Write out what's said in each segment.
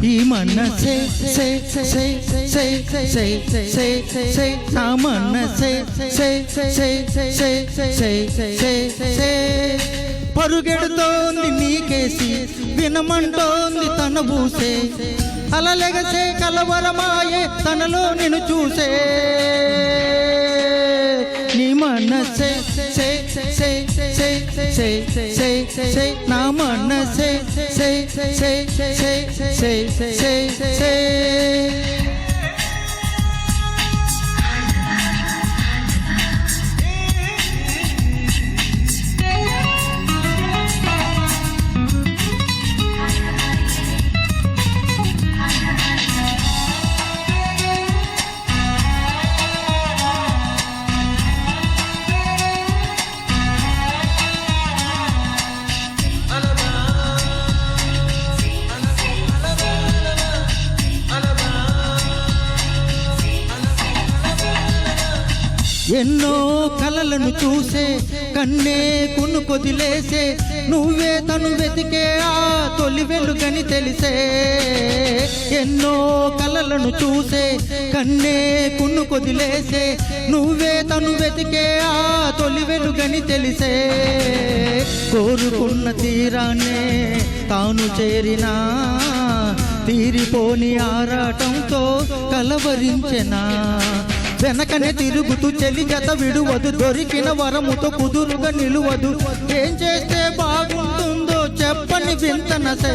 ఈ మనసే సే సే సే సే సే సే సే నా మనసే సే సే సే సే సే సే సే పరుగెడుతోంది నీకేసి వినమంటోంది తన బూసే అలలెగసే కలవరమాయే తనలో నిన్ను చూసే నీ మనసే సే సే సే సే సే సే నా మనసే సే సే సే సే సే ఎన్నో కలలను చూసే కన్నే కొను కొదిలేసే నువ్వే తను వెతికే ఆ తొలి వెలుగని తెలిసే ఎన్నో కలలను చూసే కన్నే కొను కొదిలేసే నువ్వే తను వెతికే ఆ తొలి వెలుగని తెలిసే కోరుకున్న తీరాన్నే తాను చేరినా తీరిపోని ఆరాటంతో కలవరించెనా వెనకనే తిరుగుతూ చెలి జత విడువదు దొరికిన వరముతో కుదురుగా నిలువదు ఏం చేస్తే బాగుంటుందో చెప్పని వింతనసే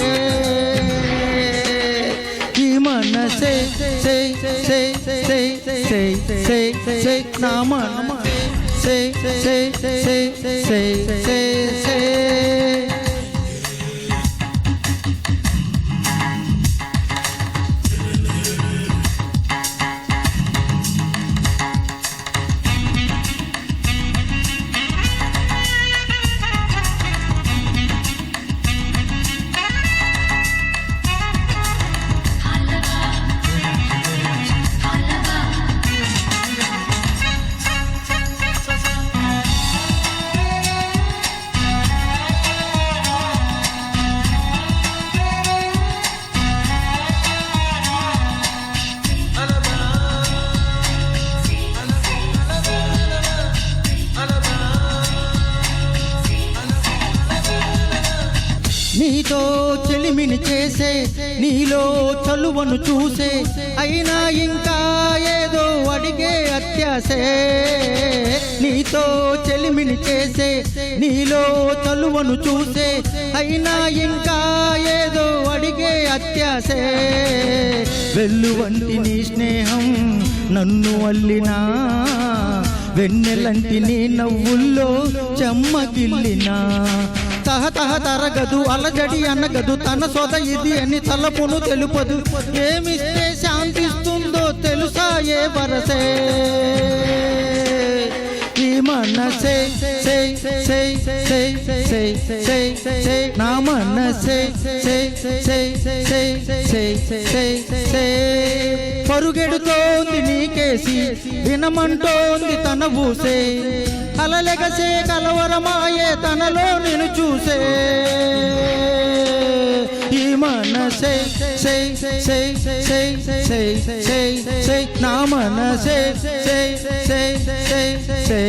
ఈ మనసే సే సే సే సే సే సే నా మనసే సే సే సే సే సే సే నీతో చెలిమిని చేసే నీలో చలువను చూసే అయినా ఇంకా ఏదో అడిగే అత్యాసే నీతో చెలిమిని చేసే నీలో చలువను చూసే అయినా ఇంకా ఏదో అడిగే అత్యాసే వెల్లువంటి నీ స్నేహం నన్ను అల్లినా వెన్నెలంటి నీ నవ్వుల్లో చెమ్మగిల్లినా తహతహ తరగదు అలజడి అనగదు తన సొద ఇది అని తలపును తెలుపదు ఏమిస్తే శాంతిస్తుందో తెలుసా ఏ వరసే ఈ మనసే సే సే సే సే సే నా మనసే సే సే సే సే పరుగెడుతోంది నీకేసి వినమంటోంది తన బూసే అలలెగసే కలవరమాయే తనలో నిన్ను చూసే ఈ మనసే సే సే సే సే సే నా మనసే సే సే సే